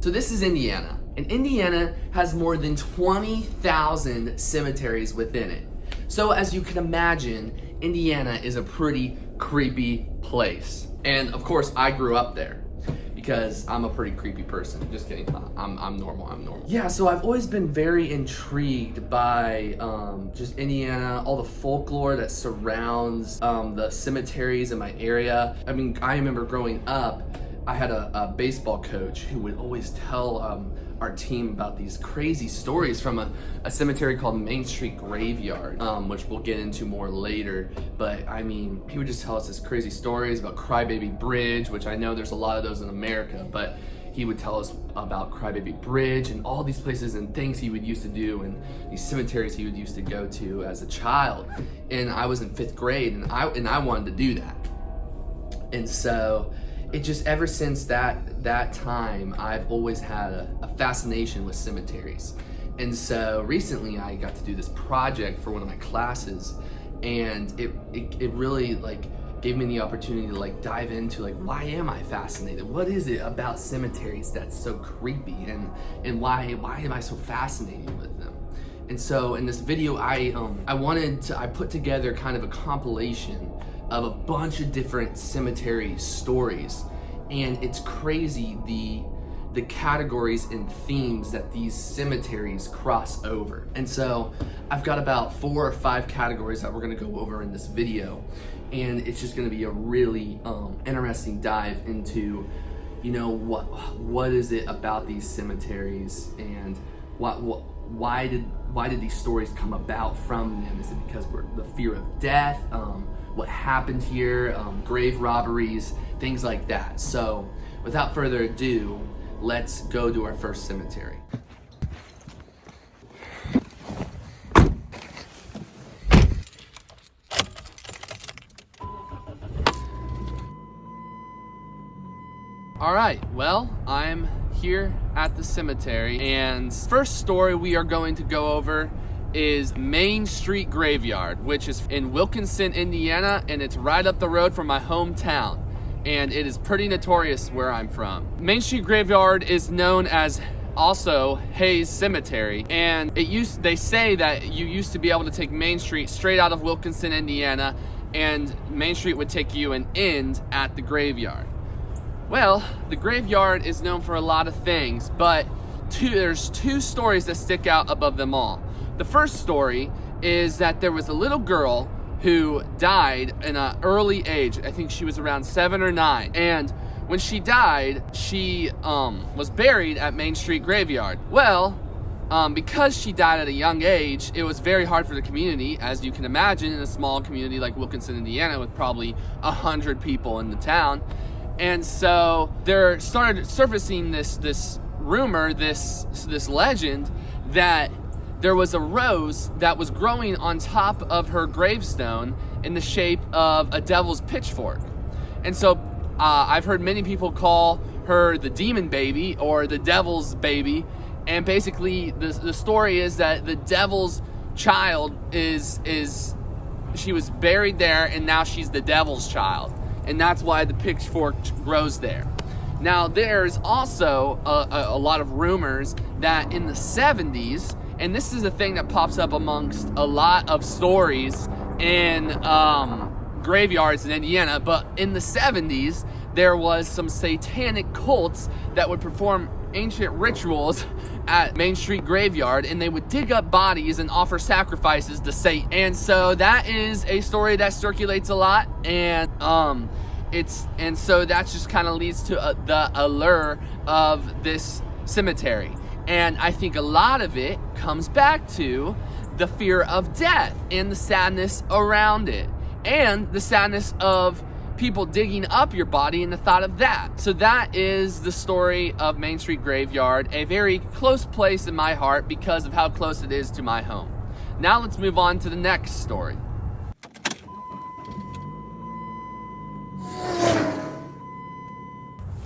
So this is Indiana, and Indiana has more than 20,000 cemeteries within it. So as you can imagine, Indiana is a pretty creepy place. And of course, I grew up there because I'm a pretty creepy person. Just kidding, I'm normal. Yeah, so I've always been very intrigued by just Indiana, all the folklore that surrounds the cemeteries in my area. I mean, I remember growing up, I had a baseball coach who would always tell our team about these crazy stories from a cemetery called Main Street Graveyard, which we'll get into more later. But I mean, he would just tell us these crazy stories about Crybaby Bridge, which I know there's a lot of those in America, but he would tell us about Crybaby Bridge and all these places and things he would used to do and these cemeteries he would used to go to as a child. And I was in 5th grade and I wanted to do that. And so it just, ever since that time, I've always had a fascination with cemeteries. And so recently I got to do this project for one of my classes, and it really like gave me the opportunity to like dive into like, why am I fascinated? What is it about cemeteries that's so creepy, and why am I so fascinated with them? And so in this video, I put together kind of a compilation of a bunch of different cemetery stories, and it's crazy the categories and themes that these cemeteries cross over. And so I've got about 4 or 5 categories that we're gonna go over in this video, and it's just gonna be a really interesting dive into, you know, what is it about these cemeteries, and why did these stories come about from them? Is it because we're the fear of death? What happened here, grave robberies, things like that. So without further ado, let's go to our first cemetery. All right, well, I'm here at the cemetery, and first story we are going to go over is Main Street Graveyard, which is in Wilkinson, Indiana, and it's right up the road from my hometown, and it is pretty notorious where I'm from. Main Street Graveyard is known as also Hayes Cemetery, and they say that you used to be able to take Main Street straight out of Wilkinson, Indiana, and Main Street would take you and end at the graveyard. Well, the graveyard is known for a lot of things, but there's 2 stories that stick out above them all. The first story is that there was a little girl who died in an early age. I think she was around 7 or 9. And when she died, she was buried at Main Street Graveyard. Well, because she died at a young age, it was very hard for the community, as you can imagine, in a small community like Wilkinson, Indiana, with probably 100 people in the town. And so there started surfacing this rumor, this legend, that there was a rose that was growing on top of her gravestone in the shape of a devil's pitchfork. And so I've heard many people call her the demon baby or the devil's baby. And basically the story is that the devil's child she was buried there, and now she's the devil's child. And that's why the pitchfork grows there. Now there's also a lot of rumors that in the 70s, and this is a thing that pops up amongst a lot of stories in graveyards in Indiana, but in the 70s, there was some satanic cults that would perform ancient rituals at Main Street Graveyard, and they would dig up bodies and offer sacrifices to Satan. And so that is a story that circulates a lot, and so that just kind of leads to the allure of this cemetery. And I think a lot of it comes back to the fear of death and the sadness around it, and the sadness of people digging up your body and the thought of that. So that is the story of Main Street Graveyard, a very close place in my heart because of how close it is to my home. Now let's move on to the next story.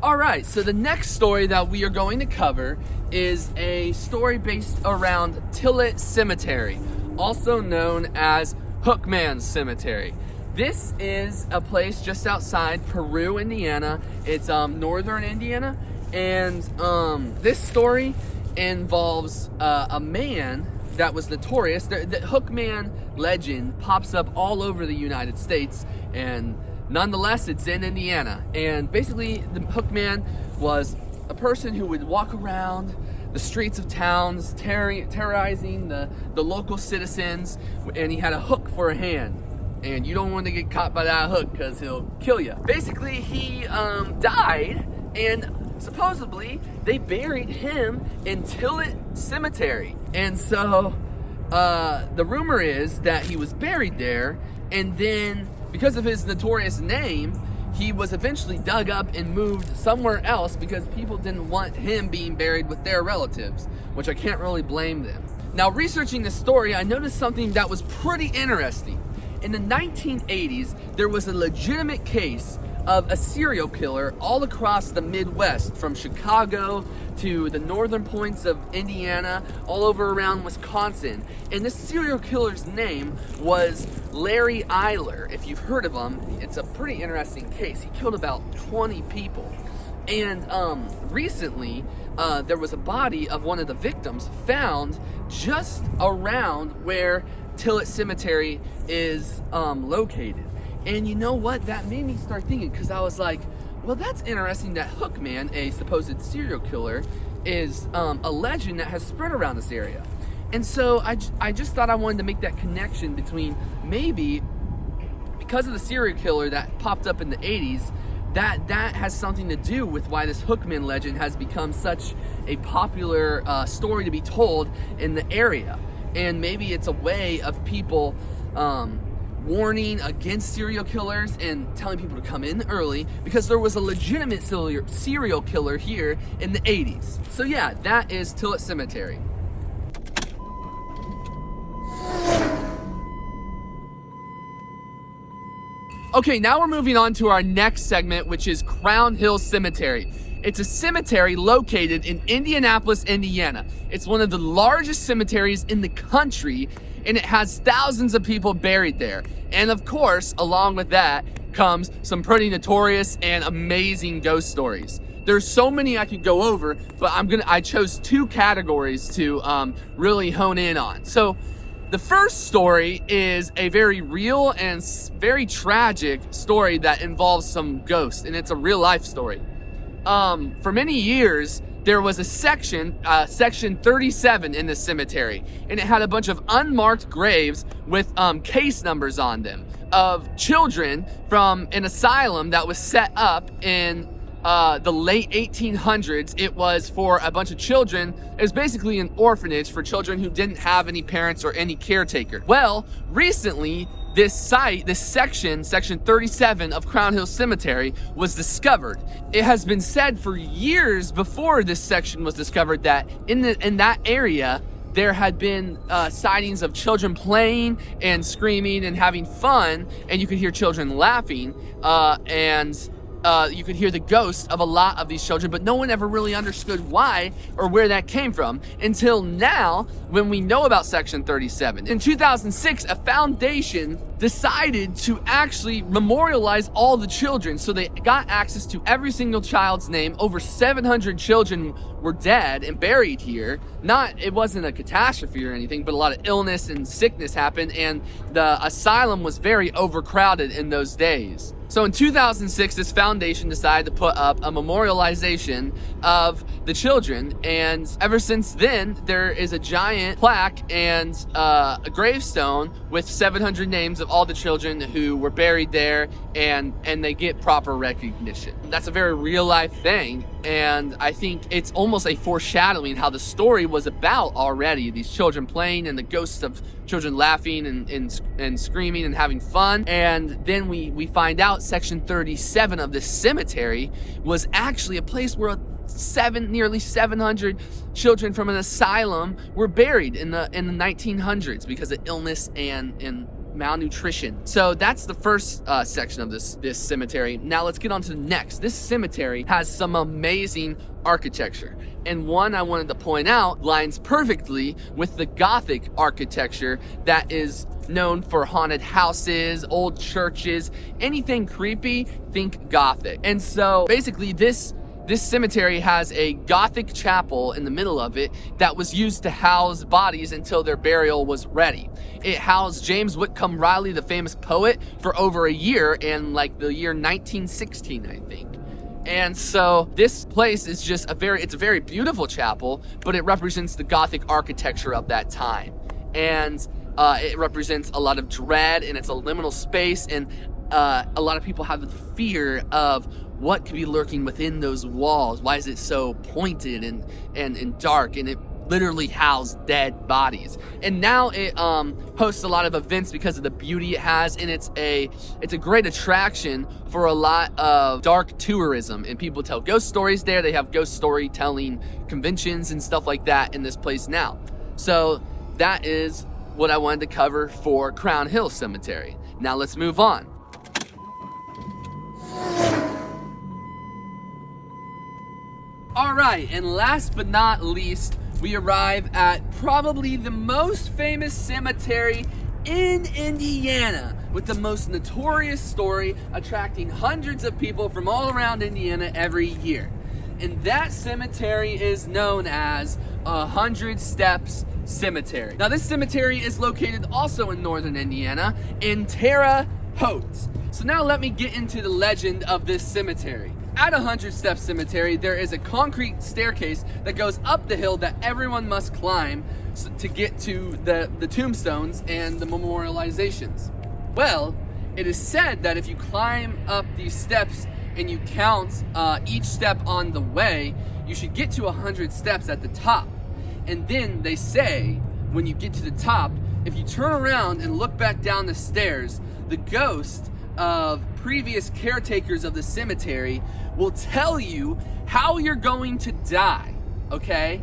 All right, so the next story that we are going to cover is a story based around Tillet Cemetery, also known as Hookman's Cemetery. This is a place just outside Peru, Indiana. It's northern Indiana, And this story involves a man that was notorious. The Hookman legend pops up all over the United States, and nonetheless, it's in Indiana. And basically, the Hookman was a person who would walk around the streets of towns, terrorizing the local citizens, and he had a hook for a hand. And you don't want to get caught by that hook because he'll kill you. Basically, he died, and supposedly they buried him in Tillet Cemetery. And so the rumor is that he was buried there, and then because of his notorious name, he was eventually dug up and moved somewhere else because people didn't want him being buried with their relatives, which I can't really blame them. Now, researching this story, I noticed something that was pretty interesting. In the 1980s, there was a legitimate case of a serial killer all across the Midwest, from Chicago to the northern points of Indiana, all over around Wisconsin. And this serial killer's name was Larry Eiler. If you've heard of him, it's a pretty interesting case. He killed about 20 people. And recently, there was a body of one of the victims found just around where Tillet Cemetery is located. And you know what? That made me start thinking, because I was like, well, that's interesting that Hookman, a supposed serial killer, is a legend that has spread around this area. And so I just thought I wanted to make that connection between maybe because of the serial killer that popped up in the 80s, that has something to do with why this Hookman legend has become such a popular story to be told in the area. And maybe it's a way of people warning against serial killers and telling people to come in early, because there was a legitimate serial killer here in the 80s. So yeah, that is Tillet Cemetery. Okay, now we're moving on to our next segment, which is Crown Hill Cemetery. It's a cemetery located in Indianapolis, Indiana. It's one of the largest cemeteries in the country, and it has thousands of people buried there. And of course, along with that comes some pretty notorious and amazing ghost stories. There's so many I could go over, but I chose two categories to really hone in on. So the first story is a very real and very tragic story that involves some ghosts, and it's a real life story. For many years, there was a section 37 in the cemetery, and it had a bunch of unmarked graves with case numbers on them of children from an asylum that was set up in the late 1800s. It was for a bunch of children. It was basically an orphanage for children who didn't have any parents or any caretaker. Well, recently, this section 37 of Crown Hill Cemetery was discovered. It has been said for years before this section was discovered that in that area, there had been sightings of children playing and screaming and having fun, and you could hear children laughing, and you could hear the ghosts of a lot of these children, but no one ever really understood why or where that came from until now, when we know about Section 37. In 2006, a foundation decided to actually memorialize all the children, so they got access to every single child's name. Over 700 children were dead and buried here. It wasn't a catastrophe or anything, but a lot of illness and sickness happened, and the asylum was very overcrowded in those days. So in 2006, this foundation decided to put up a memorialization of the children, and ever since then, there is a giant plaque and a gravestone with 700 names of all the children who were buried there, and they get proper recognition. That's a very real life thing, and I think it's almost a foreshadowing how the story was about already. These children playing and the ghosts of children laughing and screaming and having fun. And then we find out Section 37 of this cemetery was actually a place where nearly 700 children from an asylum were buried in the 1900s because of illness and malnutrition. So that's the first section of this cemetery. Now let's get on to the next. This cemetery has some amazing architecture, and one I wanted to point out lines perfectly with the Gothic architecture that is known for haunted houses, old churches, anything creepy, think Gothic. And so basically this this cemetery has a Gothic chapel in the middle of it that was used to house bodies until their burial was ready. It housed James Whitcomb Riley, the famous poet, for over a year in like the year 1916, I think. And so this place is just it's a very beautiful chapel, but it represents the Gothic architecture of that time. And it represents a lot of dread, and it's a liminal space, and a lot of people have the fear of what could be lurking within those walls. Why is it so pointed and dark? And it literally housed dead bodies. And now it hosts a lot of events because of the beauty it has, and it's a great attraction for a lot of dark tourism, and people tell ghost stories there. They have ghost storytelling conventions and stuff like that in this place now. So that is what I wanted to cover for Crown Hill Cemetery. Now let's move on. All right, and last but not least, we arrive at probably the most famous cemetery in Indiana, with the most notorious story, attracting hundreds of people from all around Indiana every year. And that cemetery is known as 100 Steps Cemetery. Now, this cemetery is located also in northern Indiana, in Terre Haute. So now let me get into the legend of this cemetery. At 100 Steps Cemetery, there is a concrete staircase that goes up the hill that everyone must climb to get to the tombstones and the memorializations. Well, it is said that if you climb up these steps and you count each step on the way, you should get to 100 steps at the top. And then they say, when you get to the top, if you turn around and look back down the stairs, the ghost of previous caretakers of the cemetery will tell you how you're going to die, okay?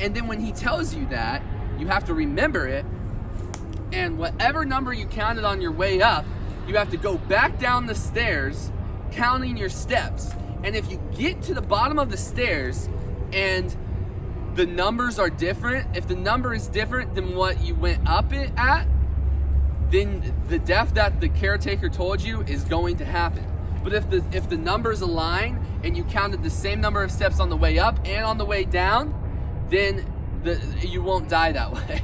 And then when he tells you that, you have to remember it, and whatever number you counted on your way up, you have to go back down the stairs counting your steps. And if you get to the bottom of the stairs and the numbers are different, if the number is different than what you went up it at, then the death that the caretaker told you is going to happen. But if the numbers align and you counted the same number of steps on the way up and on the way down, then you won't die that way.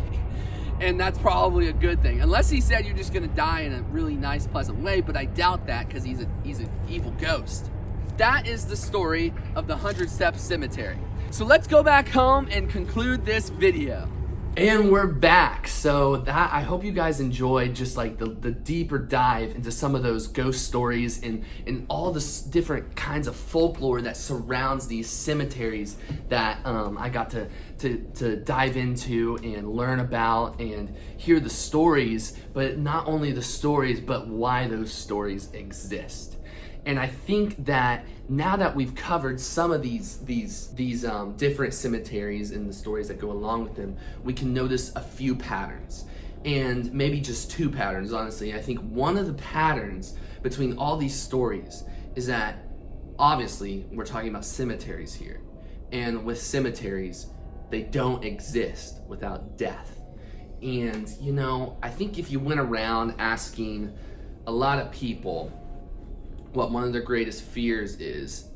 And that's probably a good thing. Unless he said you're just gonna die in a really nice, pleasant way, but I doubt that because he's an evil ghost. That is the story of the 100 Steps Cemetery. So let's go back home and conclude this video. And we're back. So I hope you guys enjoyed just like the deeper dive into some of those ghost stories and all the different kinds of folklore that surrounds these cemeteries that I got to dive into and learn about and hear the stories, but not only the stories, but why those stories exist. And I think that now that we've covered some of these different cemeteries and the stories that go along with them, we can notice a few patterns, and maybe just two patterns, honestly. I think one of the patterns between all these stories is that obviously we're talking about cemeteries here, and with cemeteries, they don't exist without death. And you know, I think if you went around asking a lot of people what one of their greatest fears is,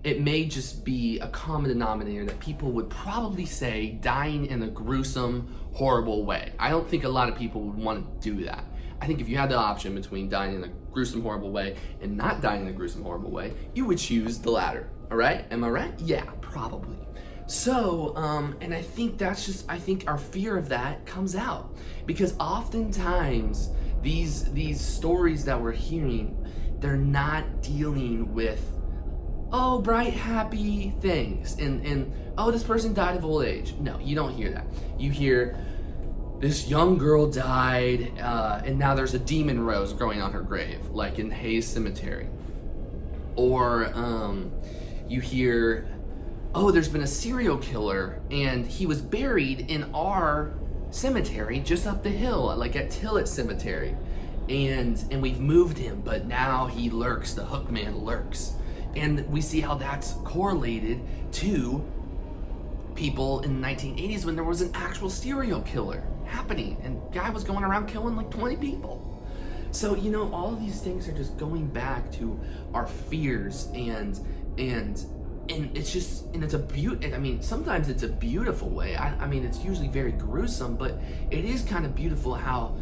it may just be a common denominator that people would probably say dying in a gruesome, horrible way. I don't think a lot of people would want to do that. I think if you had the option between dying in a gruesome, horrible way and not dying in a gruesome, horrible way, you would choose the latter, all right? Am I right? Yeah, probably. So, and I think I think our fear of that comes out because oftentimes these stories that we're hearing, they're not dealing with, oh, bright, happy things, and oh, this person died of old age. No, you don't hear that. You hear, this young girl died, and now there's a demon rose growing on her grave, like in Hayes Cemetery. Or you hear, oh, there's been a serial killer, and he was buried in our cemetery just up the hill, like at Tillett Cemetery. And we've moved him, but now he lurks, the hook man lurks. And we see how that's correlated to people in the 1980s when there was an actual serial killer happening, and guy was going around killing like 20 people. So, you know, all of these things are just going back to our fears and and it's just, and it's a I mean, sometimes it's a beautiful way. I mean, it's usually very gruesome, but it is kind of beautiful how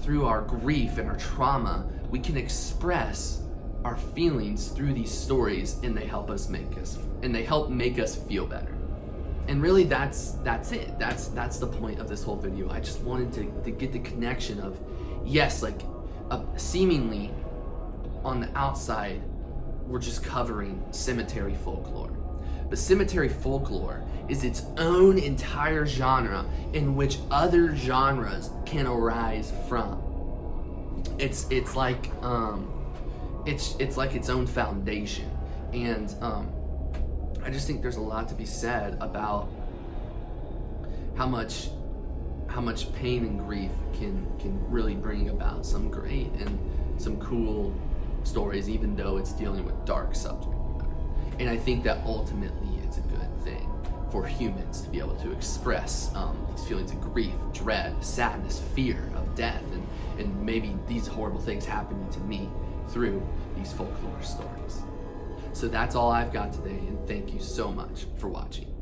through our grief and our trauma, we can express our feelings through these stories, and they help make us feel better. And really, that's it. That's the point of this whole video. I just wanted to get the connection of, yes, like seemingly on the outside, we're just covering cemetery folklore. But cemetery folklore is its own entire genre in which other genres can arise from. It's like its own foundation, and I just think there's a lot to be said about how much pain and grief can really bring about some great and some cool stories, even though it's dealing with dark subject matter. And I think that ultimately it's a good thing for humans to be able to express these feelings of grief, dread, sadness, fear of death, and maybe these horrible things happening to me through these folklore stories. So that's all I've got today, and thank you so much for watching.